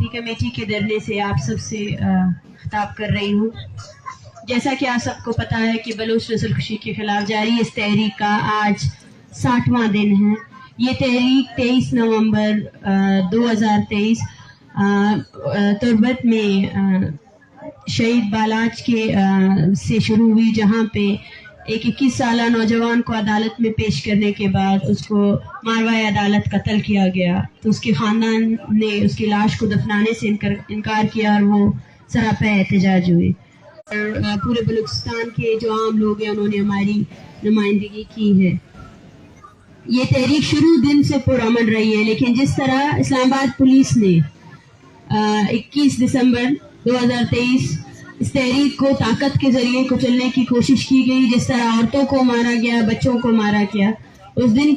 سلامتی کمیٹی کے دھرنے سے آپ سب سے خطاب کر رہی ہوں۔ جیسا کہ آپ سب کو پتا ہے کہ بلوچ نسل کشی کے خلاف جاری اس تحریک کا آج 60واں دن ہے۔ یہ تحریک 23 نومبر 2023 تربت میں شہید بالاچ کے سے شروع ہوئی، جہاں پہ ایک 21 سالہ نوجوان کو عدالت میں پیش کرنے کے بعد اس کو ماروائے عدالت قتل کیا گیا، تو اس کے خاندان نے اس کی لاش کو دفنانے سے انکار کیا اور وہ سراپا احتجاج ہوئے۔ اور پورے بلوچستان کے جو عام لوگ ہیں انہوں نے ہماری نمائندگی کی ہے۔ یہ تحریک شروع دن سے پرامن رہی ہے، لیکن جس طرح اسلام آباد پولیس نے 21 دسمبر 2023 اس تحریک کو طاقت کے ذریعے کچلنے کی کوشش کی گئی، جس طرح عورتوں کو مارا گیا، بچوں کو مارا گیا، اس دن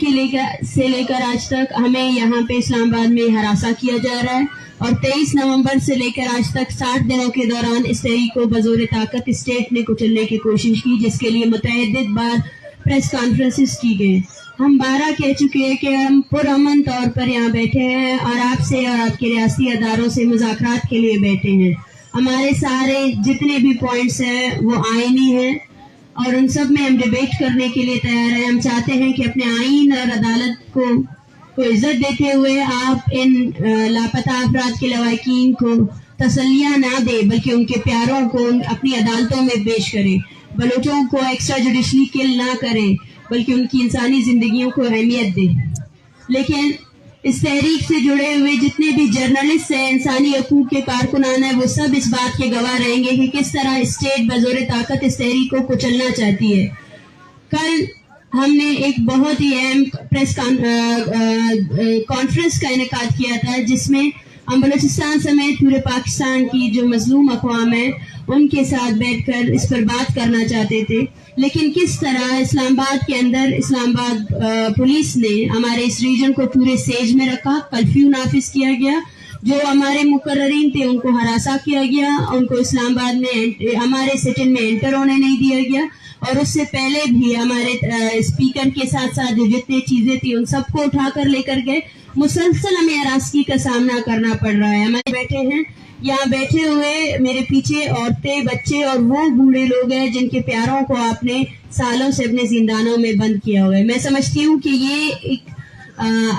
سے لے کر آج تک ہمیں یہاں پہ اسلام آباد میں ہراساں کیا جا رہا ہے، اور 23 نومبر سے لے کر آج تک 60 دنوں کے دوران اس تحریک کو بزور طاقت اسٹیٹ نے کچلنے کی کوشش کی، جس کے لیے متعدد بار پریس کانفرنسز کی گئی۔ ہم 12 کہہ چکے ہیں کہ ہم پرامن طور پر یہاں بیٹھے ہیں اور آپ سے اور آپ کے ریاستی اداروں سے مذاکرات کے لیے بیٹھے ہیں۔ ہمارے سارے جتنے بھی پوائنٹس ہیں وہ آئینی ہیں اور ان سب میں ہم ڈیبیٹ کرنے کے لیے تیار ہیں۔ ہم چاہتے ہیں کہ اپنے آئین اور عدالت کو عزت دیتے ہوئے آپ ان لاپتہ افراد کے لواحقین کو تسلیاں نہ دیں، بلکہ ان کے پیاروں کو اپنی عدالتوں میں پیش کریں، بلوچوں کو ایکسٹرا جوڈیشلی کل نہ کریں، بلکہ ان کی انسانی زندگیوں کو اہمیت دیں۔ لیکن اس تحریک سے جڑے ہوئے جتنے بھی جرنلسٹ ہیں، انسانی حقوق کے کارکنان ہیں، وہ سب اس بات کے گواہ رہیں گے کہ کس طرح اسٹیٹ بزور طاقت اس تحریک کو کچلنا چاہتی ہے۔ کل ہم نے ایک بہت ہی اہم پریس کانفرنس کا انعقاد کیا تھا، جس میں ہم بلوچستان سمیت پورے پاکستان کی جو مظلوم اقوام ہیں ان کے ساتھ بیٹھ کر اس پر بات کرنا چاہتے تھے، لیکن کس طرح اسلام آباد کے اندر اسلام آباد پولیس نے ہمارے اس ریجن کو پورے سیج میں رکھا، کرفیو نافذ کیا گیا، جو ہمارے مقررین تھے ان کو ہراساں کیا گیا، ان کو اسلام آباد میں ہمارے سٹن میں انٹر ہونے نہیں دیا گیا، اور اس سے پہلے بھی ہمارے اسپیکر کے ساتھ ساتھ جو جتنی چیزیں تھیں ان سب کو اٹھا کر لے کر گئے۔ مسلسل ہمیں ہراسگی کا سامنا کرنا پڑ رہا ہے۔ ہمارے بیٹھے ہیں یہاں بیٹھے ہوئے میرے پیچھے عورتیں، بچے اور وہ بوڑھے لوگ ہیں جن کے پیاروں کو آپ نے سالوں سے اپنے زندانوں میں بند کیا ہوا ہے۔ میں سمجھتی ہوں کہ یہ ایک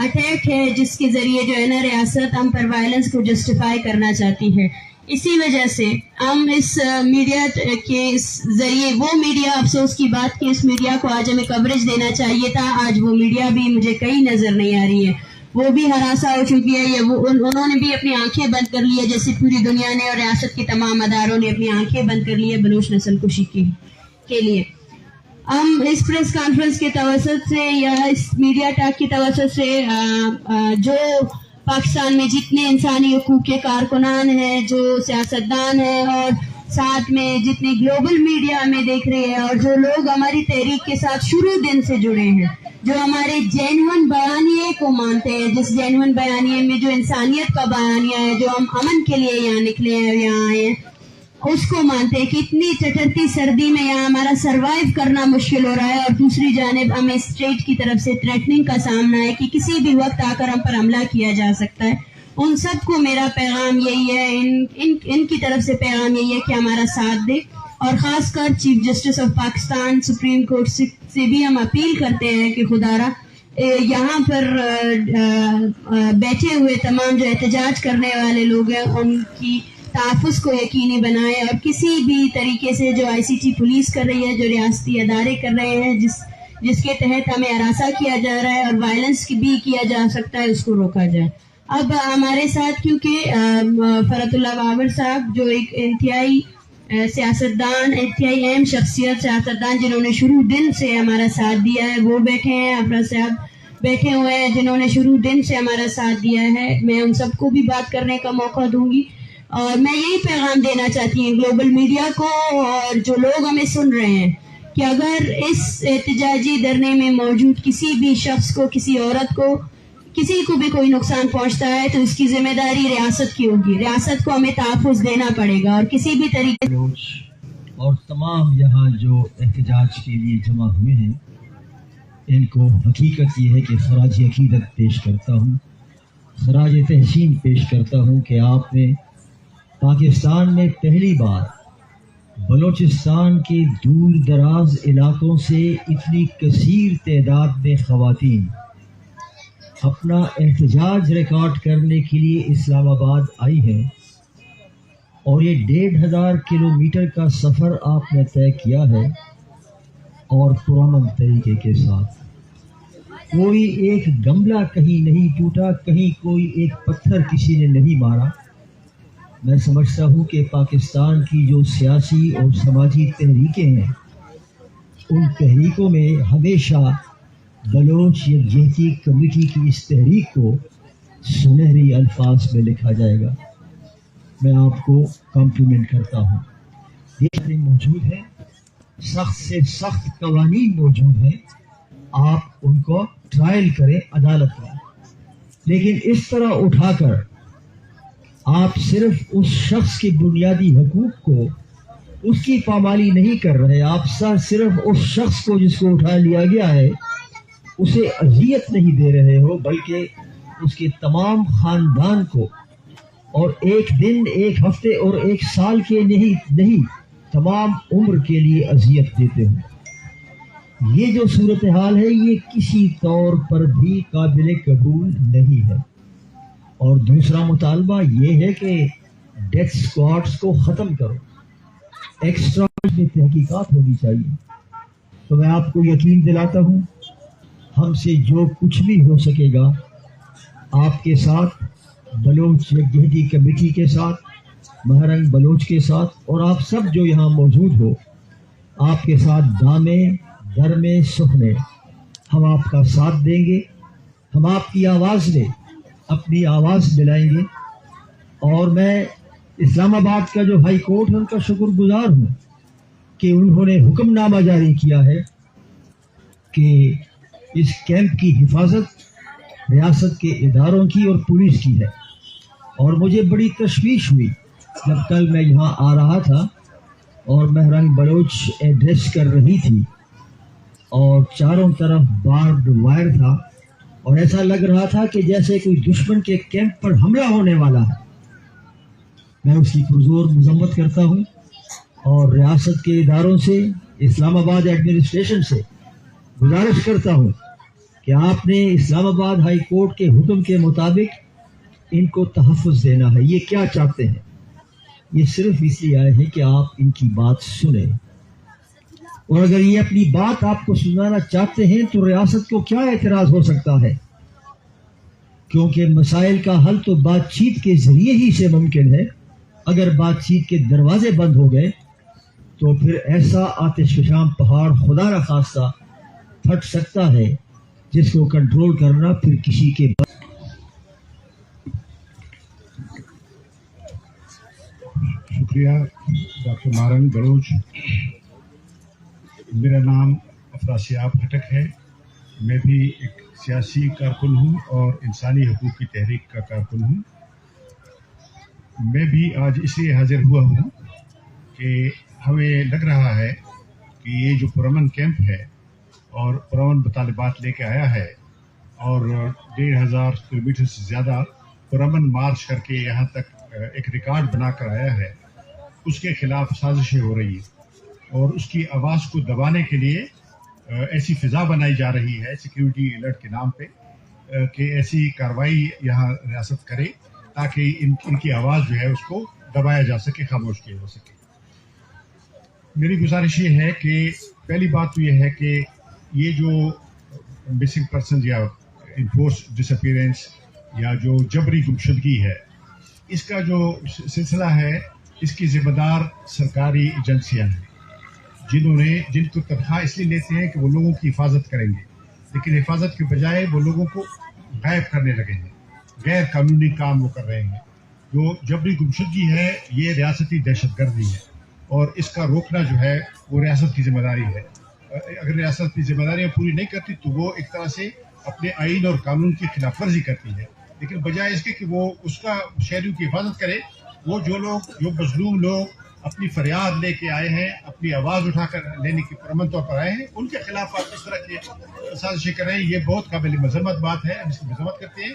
اٹیک ہے جس کے ذریعے جو ہے نا ریاست ہم پر وائلنس کو جسٹیفائی کرنا چاہتی ہے۔ اسی وجہ سے ہم اس میڈیا کے ذریعے، وہ میڈیا افسوس کی بات کہ اس میڈیا کو آج ہمیں کوریج دینا چاہیے تھا، آج وہ میڈیا بھی مجھے کہیں نظر نہیں آ رہی ہے، وہ بھی ہراساں ہو چکی ہے، یا انہوں نے بھی اپنی آنکھیں بند کر لی ہے، جیسے پوری دنیا نے اور ریاست کے تمام اداروں نے اپنی آنکھیں بند کر لی ہے بلوچ نسل کشی کے لیے۔ ہم اس پریس کانفرنس کے توسط سے یا اس میڈیا ٹاک کے توسط سے جو پاکستان میں جتنے انسانی حقوق کے کارکنان ہیں، جو سیاستدان ہیں، اور ساتھ میں جتنے گلوبل میڈیا ہمیں دیکھ رہے ہیں، اور جو لوگ ہماری تحریک کے ساتھ شروع دن سے جڑے ہیں، جو ہمارے جینون بیانیے کو مانتے ہیں، جس جینون بیانیے میں جو انسانیت کا بیانیہ ہے، جو ہم امن کے لیے یہاں نکلے ہیں، یہاں آئے ہیں، اس کو مانتے ہیں کہ اتنی چٹرتی سردی میں یہاں ہمارا سروائیو کرنا مشکل ہو رہا ہے، اور دوسری جانب ہمیں اسٹیٹ کی طرف سے تھریٹننگ کا سامنا ہے کہ کسی بھی وقت آ کر ہم پر حملہ کیا جا سکتا ہے۔ ان سب کو میرا پیغام یہی ہے، ان کی طرف سے پیغام یہی ہے کہ ہمارا ساتھ دے، اور خاص کر chief justice of Pakistan supreme court سے بھی ہم اپیل کرتے ہیں کہ خدا را یہاں پر بیٹھے ہوئے تمام جو احتجاج کرنے والے لوگ ہیں ان کی تحفظ کو یقینی بنائیں، اور کسی بھی طریقے سے جو ICT پولیس کر رہی ہے، جو ریاستی ادارے کر رہے ہیں، جس کے تحت ہمیں ہراساں کیا جا رہا ہے اور وائلنس بھی کیا جا سکتا ہے، اس کو روکا جائے۔ اب ہمارے ساتھ کیونکہ فرحت اللہ بابر صاحب جو ایک انتہائی سیاستدان، انتہائی اہم شخصیت سیاستدان جنہوں نے شروع دن سے ہمارا ساتھ دیا ہے، وہ بیٹھے ہیں، افراد صاحب بیٹھے ہوئے ہیں جنہوں نے شروع دن سے ہمارا ساتھ دیا ہے، میں ان سب کو بھی بات کرنے کا موقع دوں گی، اور میں یہی پیغام دینا چاہتی ہوں گلوبل میڈیا کو اور جو لوگ ہمیں سن رہے ہیں کہ اگر اس احتجاجی دھرنے میں موجود کسی بھی شخص کو، کسی عورت کو، کسی کو بھی کوئی نقصان پہنچتا ہے تو اس کی ذمہ داری ریاست کی ہوگی، ریاست کو ہمیں تحفظ دینا پڑے گا، اور کسی بھی طریقے اور تمام یہاں جو احتجاج کے لیے جمع ہوئے ہیں ان کو حقیقت یہ ہے کہ خراج عقیدت پیش کرتا ہوں خراج تحسین پیش کرتا ہوں کہ آپ نے پاکستان میں پہلی بار بلوچستان کے دور دراز علاقوں سے اتنی کثیر تعداد میں خواتین اپنا احتجاج ریکارڈ کرنے کے لیے اسلام آباد آئی ہیں، اور یہ 1500 کلومیٹر کا سفر آپ نے طے کیا ہے، اور پرامن طریقے کے ساتھ۔ کوئی ایک گملہ کہیں نہیں ٹوٹا، کہیں کوئی ایک پتھر کسی نے نہیں مارا۔ میں سمجھتا ہوں کہ پاکستان کی جو سیاسی اور سماجی تحریکیں ہیں، ان تحریکوں میں ہمیشہ بلوچ یکجہتی کمیٹی کی اس تحریک کو سنہری الفاظ میں لکھا جائے گا۔ میں آپ کو کمپلیمنٹ کرتا ہوں۔ یہ موجود ہے، سخت سے سخت قوانین موجود ہیں، آپ ان کو ٹرائل کریں عدالت میں، لیکن اس طرح اٹھا کر آپ صرف اس شخص کے بنیادی حقوق کو اس کی پامالی نہیں کر رہے، آپ صرف اس شخص کو جس کو اٹھا لیا گیا ہے اسے اذیت نہیں دے رہے ہو، بلکہ اس کے تمام خاندان کو، اور ایک دن، ایک ہفتے اور ایک سال کے نہیں تمام عمر کے لیے اذیت دیتے ہو۔ یہ جو صورتحال ہے یہ کسی طور پر بھی قابل قبول نہیں ہے۔ اور دوسرا مطالبہ یہ ہے کہ ڈیتھ اسکواڈز کو ختم کرو، ایکسٹرا میں تحقیقات ہونی چاہیے۔ تو میں آپ کو یقین دلاتا ہوں، ہم سے جو کچھ بھی ہو سکے گا آپ کے ساتھ، بلوچ یکجہتی کمیٹی کے ساتھ، مہرنگ بلوچ کے ساتھ، اور آپ سب جو یہاں موجود ہو، آپ کے ساتھ دامے درمے سخنے ہم آپ کا ساتھ دیں گے۔ ہم آپ کی آواز میں اپنی آواز ملائیں گے، اور میں اسلام آباد کا جو ہائی کورٹ ہے ان کا شکر گزار ہوں کہ انہوں نے حکم نامہ جاری کیا ہے کہ اس کیمپ کی حفاظت ریاست کے اداروں کی اور پولیس کی ہے۔ اور مجھے بڑی تشویش ہوئی جب کل میں یہاں آ رہا تھا اور مہرنگ بلوچ ایڈریس کر رہی تھی، اور چاروں طرف بارڈ وائر تھا، اور ایسا لگ رہا تھا کہ جیسے کوئی دشمن کے کیمپ پر حملہ ہونے والا ہے۔ میں اس کی پرزور مذمت کرتا ہوں، اور ریاست کے اداروں سے، اسلام آباد ایڈمنسٹریشن سے گزارش کرتا ہوں کہ آپ نے اسلام آباد ہائی کورٹ کے حکم کے مطابق ان کو تحفظ دینا ہے۔ یہ کیا چاہتے ہیں؟ یہ صرف اس لیے آئے ہیں کہ آپ ان کی بات سنیں، اور اگر یہ اپنی بات آپ کو سنانا چاہتے ہیں تو ریاست کو کیا اعتراض ہو سکتا ہے؟ کیونکہ مسائل کا حل تو بات چیت کے ذریعے ہی سے ممکن ہے۔ اگر بات چیت کے دروازے بند ہو گئے تو پھر ایسا آتش فشاں پہاڑ خدا نہ خواستہ پھٹ سکتا ہے جس کو کنٹرول کرنا پھر کسی کے بس۔ شکریہ ڈاکٹر مہرنگ بلوچ۔ میرا نام افراسیاب خٹک ہے، میں بھی ایک سیاسی کارکن ہوں اور انسانی حقوق کی تحریک کا کارکن ہوں۔ میں بھی آج اس لیے حاضر ہوا ہوں کہ ہمیں لگ رہا ہے کہ یہ جو پرامن کیمپ ہے اور پرامن مطالبات لے کے آیا ہے، اور 1500 کلومیٹر سے زیادہ پرامن مارچ کر کے یہاں تک ایک ریکارڈ بنا کر آیا ہے، اس کے خلاف سازشیں ہو رہی ہیں، اور اس کی آواز کو دبانے کے لیے ایسی فضا بنائی جا رہی ہے سیکیورٹی الرٹ کے نام پہ کہ ایسی کارروائی یہاں ریاست کرے تاکہ ان کی آواز جو ہے اس کو دبایا جا سکے، خاموش کیا جا سکے۔ میری گزارش یہ ہے کہ پہلی بات تو یہ ہے کہ یہ جو مسنگ پرسن یا انفورس ڈس اپیرنس یا جو جبری گمشدگی ہے، اس کا جو سلسلہ ہے، اس کی ذمہ دار سرکاری ایجنسیاں ہیں جن کو تنخواہ اس لیے لیتے ہیں کہ وہ لوگوں کی حفاظت کریں گے، لیکن حفاظت کے بجائے وہ لوگوں کو غائب کرنے لگے ہیں، غیر قانونی کام وہ کر رہے ہیں۔ جو جبری گمشدگی ہے یہ ریاستی دہشت گردی ہے، اور اس کا روکنا جو ہے وہ ریاست کی ذمہ داری ہے۔ اگر ریاست اپنی ذمہ داریاں پوری نہیں کرتی تو وہ ایک طرح سے اپنے آئین اور قانون کی خلاف ورزی کرتی ہے، لیکن بجائے اس کے کہ وہ اس کا شہریوں کی حفاظت کرے، وہ جو مظلوم لوگ اپنی فریاد لے کے آئے ہیں، اپنی آواز اٹھا کر لینے کی پرامن طور پر آئے ہیں، ان کے خلاف آپ اس طرح کی سازشیں کر رہے ہیں، یہ بہت قابل مذمت بات ہے، ہم اس کی مذمت کرتے ہیں۔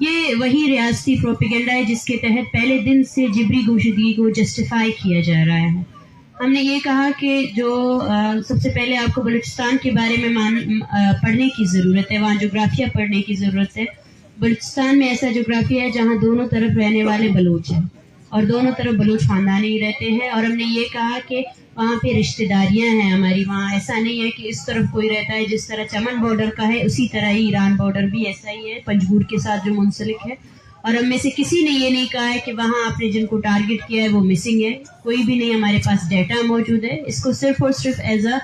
یہ وہی ریاستی پروپیگنڈا ہے جس کے تحت پہلے دن سے جبری گمشدگی کو جسٹیفائی کیا جا رہا ہے. ہم نے یہ کہا کہ جو سب سے پہلے آپ کو بلوچستان کے بارے میں پڑھنے کی ضرورت ہے, وہاں جغرافیہ پڑھنے کی ضرورت ہے. بلوچستان میں ایسا جغرافیہ ہے جہاں دونوں طرف رہنے والے بلوچ ہیں اور دونوں طرف بلوچ خاندانی ہی رہتے ہیں. اور ہم نے یہ کہا کہ وہاں پہ رشتہ داریاں ہیں ہماری, وہاں ایسا نہیں ہے کہ اس طرف کوئی رہتا ہے جس طرح چمن بارڈر کا ہے اسی طرح ہی ایران بارڈر بھی ایسا ہی ہے پنجگور کے ساتھ جو منسلک ہے. اور ہم میں سے کسی نے یہ نہیں کہا ہے کہ وہاں آپ نے جن کو ٹارگٹ کیا ہے وہ مسنگ ہے, کوئی بھی نہیں. ہمارے پاس ڈیٹا موجود ہے, اس کو صرف اور صرف ایز اے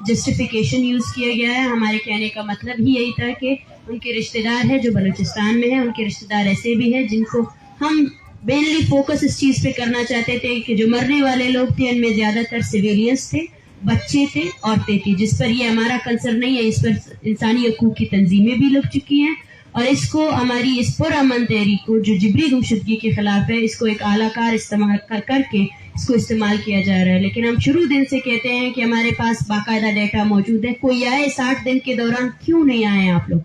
جسٹیفیکیشن یوز کیا گیا ہے. ہمارے کہنے کا مطلب ہی یہی تھا کہ ان کے رشتہ دار ہیں جو بلوچستان میں ہیں, ان کے رشتہ دار ایسے بھی ہیں جن کو ہم مینلی فوکس اس چیز پہ کرنا چاہتے تھے کہ جو مرنے والے لوگ تھے ان میں زیادہ تر سویلینس تھے, بچے تھے, عورتیں تھیں, جس پر یہ ہمارا کنسرن نہیں ہے. اس پر انسانی حقوق کی تنظیمیں بھی لگ چکی ہیں اور اس کو ہماری اس پرامن تحریک کو جو جبری گمشدگی کے خلاف ہے اس کو ایک اعلیٰ کار استعمال کر کے اس کو استعمال کیا جا رہا ہے. لیکن ہم شروع دن سے کہتے ہیں کہ ہمارے پاس باقاعدہ ڈیٹا موجود ہے. کوئی آئے 60 دن کے دوران کیوں نہیں آئے آپ لوگ؟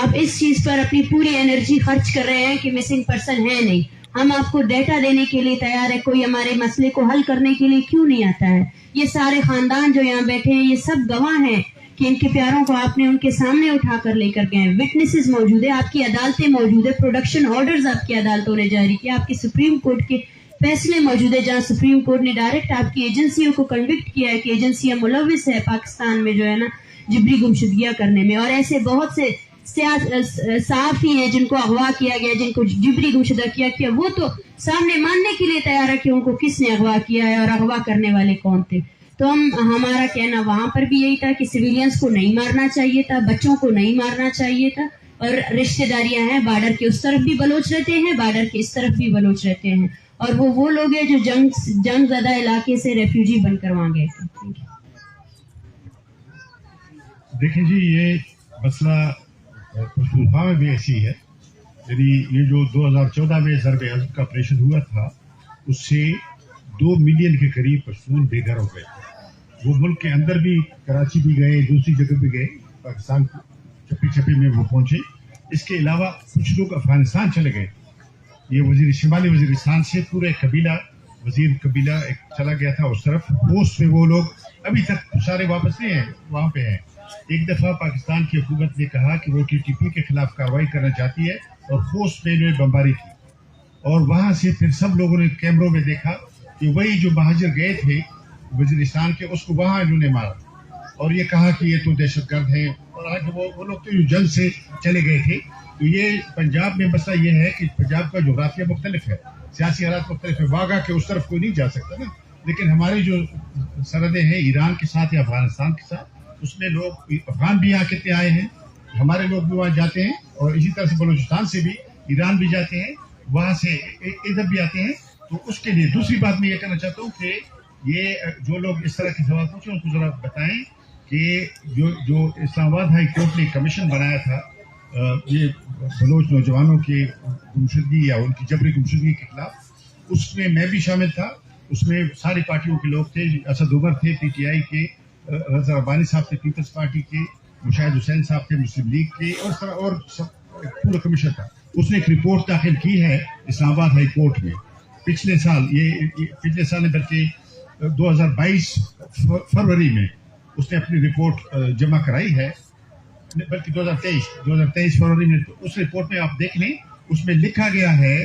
آپ اس چیز پر اپنی پوری انرجی خرچ کر رہے ہیں کہ مسنگ پرسن ہے نہیں. ہم آپ کو ڈیٹا دینے کے لیے تیار ہے, کوئی ہمارے مسئلے کو حل کرنے کے لیے کیوں نہیں آتا ہے؟ یہ سارے خاندان جو یہاں بیٹھے ہیں یہ سب گواہ ہیں کہ ان کے پیاروں کو آپ نے ان کے سامنے اٹھا کر لے کر گئے. وٹنسز موجود ہے, آپ کی عدالتیں موجود ہے, پروڈکشن آرڈرز آپ کی عدالتوں نے جاری کیا, آپ کی سپریم کورٹ کے فیصلے موجود ہے جہاں سپریم کورٹ نے ڈائریکٹ آپ کی ایجنسیوں کو کنوکٹ کیا ہے کہ ایجنسیاں ملوث ہے پاکستان میں جو ہے نا جبری گمشدگیاں کرنے میں. اور ایسے بہت سے صحافی ہیں جن کو اغوا کیا گیا, جن کو جبری گمشدہ کیا, وہ تو سامنے ماننے کے لیے تیار ہے کہ ان کو کس نے اغوا کیا ہے اور اغوا کرنے والے کون تھے. تو ہمارا کہنا وہاں پر بھی یہی تھا کہ سویلینس کو نہیں مارنا چاہیے تھا, بچوں کو نہیں مارنا چاہیے تھا. اور رشتہ داریاں ہیں, بارڈر کے اس طرف بھی بلوچ رہتے ہیں, بارڈر کے اس طرف بھی بلوچ رہتے ہیں, اور وہ لوگ ہیں جو جنگ زدہ علاقے سے ریفیوجی بن کر وہاں گئے تھے. دیکھیں جی, یہ مسئلہ پختونخوا میں بھی ایسی ہے. یعنی یہ جو 2014 میں ضرب عضب کا آپریشن ہوا تھا اس سے 2 ملین کے قریب پشتون بے گھر ہو گئے. وہ ملک کے اندر بھی, کراچی بھی گئے, دوسری جگہ بھی گئے, پاکستان چپے چپے میں وہ پہنچے. اس کے علاوہ کچھ لوگ افغانستان چلے گئے. یہ شمالی وزیرستان سے پورے وزیر قبیلہ ایک چلا گیا تھا اس طرف. پوسٹ میں وہ لوگ ابھی تک سارے واپس نہیں ہیں, وہاں پہ ہیں. ایک دفعہ پاکستان کی حکومت نے کہا کہ وہ TTP کے خلاف کارروائی کرنا چاہتی ہے اور پوسٹ میں بمباری کی, اور وہاں سے پھر سب لوگوں نے کیمروں میں دیکھا کہ وہی جو مہاجر گئے تھے وزیرستان کے اس کو وہاں انہوں نے مارا اور یہ کہا کہ یہ تو دہشت گرد ہیں. اور آج وہ لوگ تو جنگ سے چلے گئے تھے. تو یہ پنجاب میں مسئلہ یہ ہے کہ پنجاب کا جغرافیہ مختلف ہے, سیاسی حالات مختلف ہے. واگا کے اس طرف کوئی نہیں جا سکتا نا, لیکن ہماری جو سرحدیں ہیں ایران کے ساتھ یا افغانستان کے ساتھ, اس میں لوگ افغان بھی یہاں کتنے آئے ہیں, ہمارے لوگ بھی وہاں جاتے ہیں, اور اسی طرح سے بلوچستان سے بھی ایران بھی جاتے ہیں, وہاں سے ادھر بھی آتے ہیں. تو اس کے لیے دوسری بات میں یہ کہنا چاہتا ہوں کہ یہ جو لوگ اس طرح کے سوال پوچھیں ان کو ذرا بتائیں کہ جو اسلام آباد ہائی کورٹ نے کمیشن بنایا تھا یہ بلوچ نوجوانوں کے گمشدگی یا ان کی جبری گمشدگی کے خلاف, اس میں میں بھی شامل تھا. اس میں ساری پارٹیوں کے لوگ تھے. اسد عمر تھے PTI کے, رضا ربانی صاحب تھے پیپلز پارٹی کے, مشاہد حسین صاحب تھے مسلم لیگ کے, اور پورا کمیشن تھا. اس نے ایک رپورٹ داخل کی ہے اسلام آباد ہائی کورٹ میں پچھلے سال بلکہ 2022 فروری میں اس نے اپنی رپورٹ جمع کرائی ہے, بلکہ 2023 فروری میں. اس رپورٹ میں آپ دیکھ لیں, اس میں لکھا گیا ہے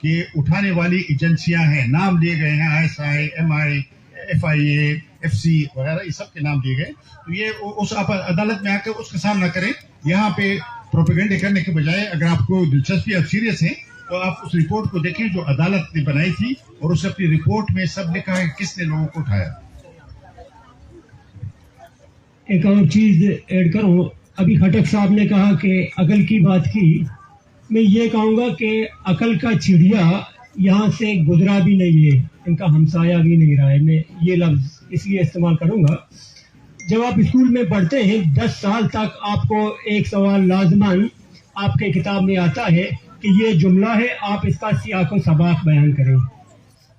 کہ اٹھانے والی ایجنسیاں ہیں, نام لیے گئے ہیں, ISI, MI, FIA, FC وغیرہ, یہ سب کے نام دیے گئے. تو یہ اس عدالت میں آ کر اس کا سامنا کریں. یہاں پہ پروپیگنڈے کرنے کے بجائے اگر آپ کو دلچسپی اور سیریس ہے تو آپ اس رپورٹ کو دیکھیں جو عدالت نے بنائی تھی, اور اس اپنی رپورٹ میں سب لکھا ہے کس نے لوگوں کو اٹھایا. ایک اور چیز ایڈ کروں, ابھی خٹک صاحب نے کہا کہ عقل کی بات کی. میں یہ کہوں گا کہ عقل کا چڑیا یہاں سے گزرا بھی نہیں ہے, ان کا ہمسایہ بھی نہیں رہا ہے. میں یہ لفظ اس لیے استعمال کروں گا, جب آپ اسکول میں پڑھتے ہیں 10 سال تک آپ کو ایک سوال لازماً آپ کے کتاب میں آتا ہے کہ یہ جملہ ہے, آپ اس کا سیاق و سباق بیان کریں.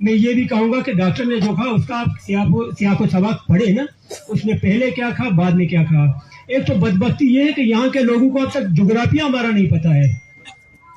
میں یہ بھی کہوں گا کہ ڈاکٹر نے جو کہا اس کا آپ سیاق و سباق پڑھیں نا, اس نے پہلے کیا کہا بعد میں کیا کہا. ایک تو بدبختی یہ ہے کہ یہاں کے لوگوں کو اب تک جغرافیہ ہمارا نہیں پتہ ہے.